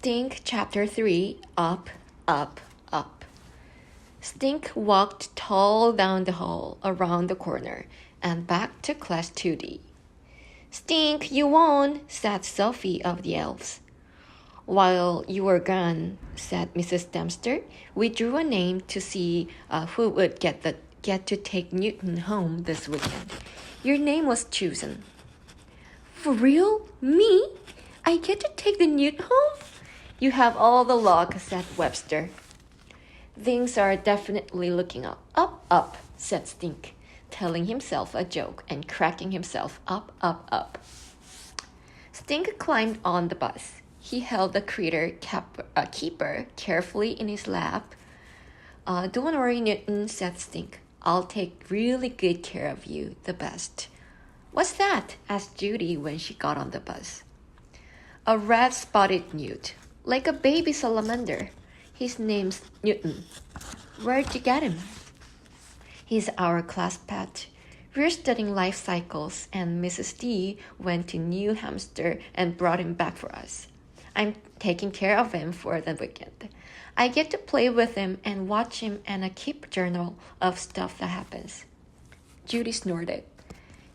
Stink Chapter 3 Up, Up, Up. Stink walked tall down the hall, around the corner, and back to Class 2D. Stink, you won, said Sophie of the Elves. While you were gone, said Mrs. Dempster, we drew a name to see who would get to take Newton home this weekend. Your name was chosen. For real? Me? I get to take the Newt home? You have all the luck, said Webster. Things are definitely looking up. Up, up, said Stink, telling himself a joke and cracking himself up, up, up. Stink climbed on the bus. He held the keeper carefully in his lap. Don't worry, Newton, said Stink. I'll take really good care of you, the best. What's that? Asked Judy when she got on the bus. A red-spotted newt, like a baby salamander. His name's Newton. Where'd you get him? He's our class pet. We're studying life cycles, and Mrs. D went to New Hampshire and brought him back for us. I'm taking care of him for the weekend. I get to play with him and watch him, and I keep a journal of stuff that happens. Judy snorted.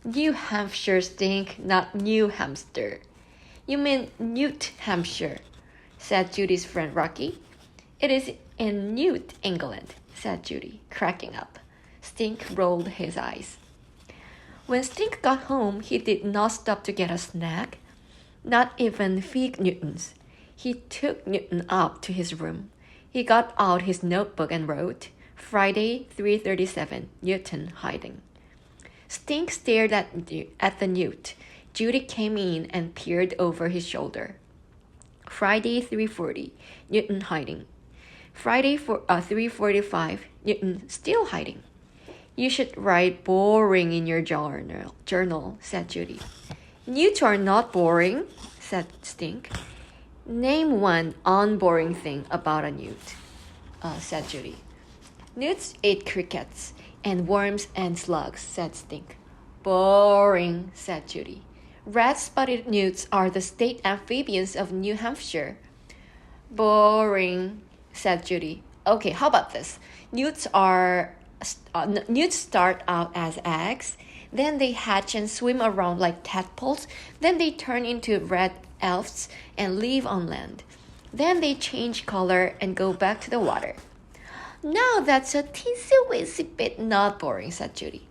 New Hampshire, Stink, not New Hampshire. You mean Newt Hampshire, said Judy's friend Rocky. It is in Newt, England, said Judy, cracking up. Stink rolled his eyes. When Stink got home, he did not stop to get a snack, not even fig Newtons. He took Newton up to his room. He got out his notebook and wrote, Friday, 3:37, Newton hiding. Stink stared at the newt. Judy came in and peered over his shoulder. Friday, 3:40, Newton hiding. Friday, 3:45, Newton still hiding. You should write boring in your journal, said Judy. Newts are not boring, said Stink. Name one unboring thing about a newt, said Judy. Newts ate crickets and worms and slugs, said Stink. Boring, said Judy. Red-spotted newts are the state amphibians of New Hampshire. Boring, said Judy. Okay, how about this? Newts start out as eggs, then they hatch and swim around like tadpoles, then they turn into red elves and live on land. Then they change color and go back to the water. Now that's a teensy-weensy bit not boring, said Judy.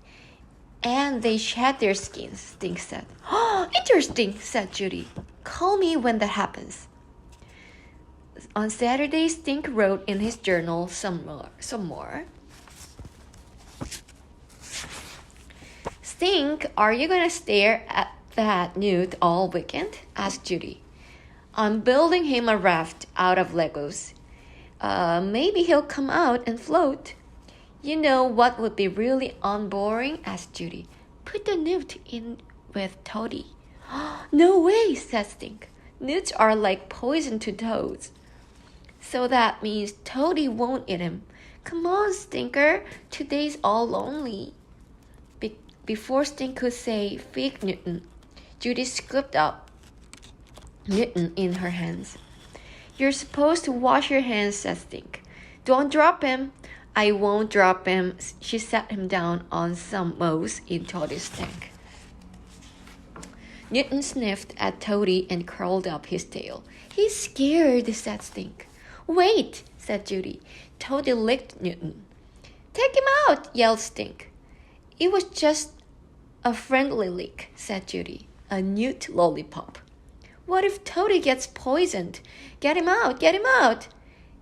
And they shed their skins, Stink said. Oh, interesting, said Judy. Call me when that happens. On Saturday, Stink wrote in his journal some more. Stink, are you going to stare at that newt all weekend? Asked Judy. I'm building him a raft out of Legos. Maybe he'll come out and float. You know what would be really unboring? Asked Judy. Put the newt in with Toady. No way, said Stink. Newts are like poison to toads. So that means Toady won't eat him. Come on, Stinker. Today's all lonely. Before Stink could say fig Newton, Judy scooped up Newton in her hands. You're supposed to wash your hands, said Stink. Don't drop him. I won't drop him. She sat him down on some moss in Toady's tank. Newton sniffed at Toady and curled up his tail. He's scared, said Stink. Wait, said Judy. Toady licked Newton. Take him out, yelled Stink. It was just a friendly lick, said Judy. A newt lollipop. What if Toady gets poisoned? Get him out, get him out.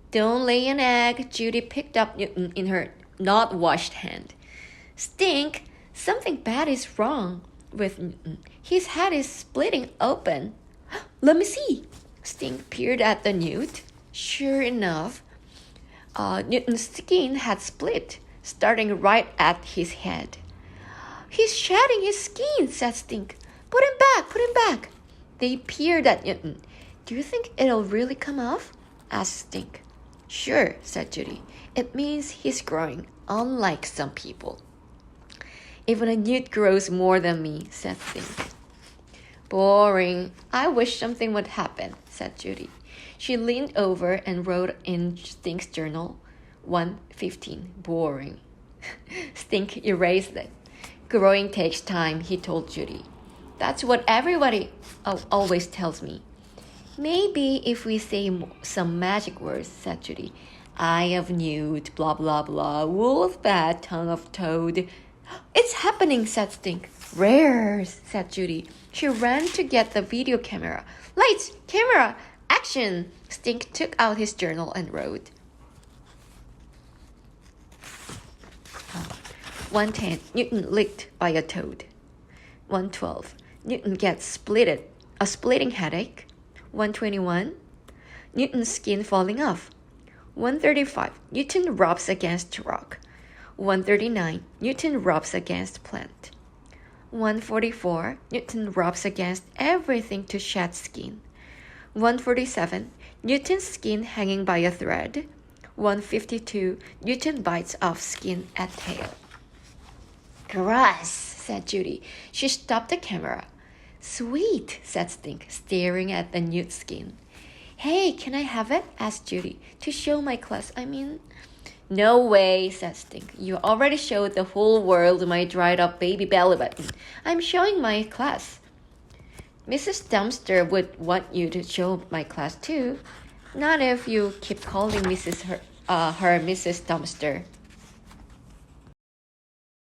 Don't lay an egg. Judy picked up Newton in her not-washed hand. Stink, something bad is wrong with Newton. His head is splitting open. Let me see. Stink peered at the newt. Sure enough, Newton's skin had split, starting right at his head. He's shedding his skin, said Stink. Put him back, put him back. They peered at Newton. Do you think it'll really come off? Asked Stink. Sure, said Judy. It means he's growing, unlike some people. Even a newt grows more than me, said Stink. Boring. I wish something would happen, said Judy. She leaned over and wrote in Stink's journal, 1:15. Boring. Stink erased it. Growing takes time, he told Judy. That's what everybody always tells me. Maybe if we say some magic words, said Judy. Eye of newt, blah blah blah, wolf bat, tongue of toad. It's happening, said Stink. Rares, said Judy. She ran to get the video camera. Lights, camera, action! Stink took out his journal and wrote. 1:10, Newton licked by a toad. 1:12, Newton gets a splitting headache. 1:21, Newton's skin falling off. 1:35, Newton rubs against rock. 1:39, Newton rubs against plant. 1:44, Newton rubs against everything to shed skin. 1:47, Newton's skin hanging by a thread. 1:52, Newton bites off skin at tail. Gross, said Judy. She stopped the camera. Sweet, said Stink, staring at the newt skin. Hey, can I have it? Asked Judy. To show my class, No way, said Stink. You already showed the whole world my dried up baby belly button. I'm showing my class. Mrs. Dumpster would want you to show my class too. Not if you keep calling her Mrs. Dumpster.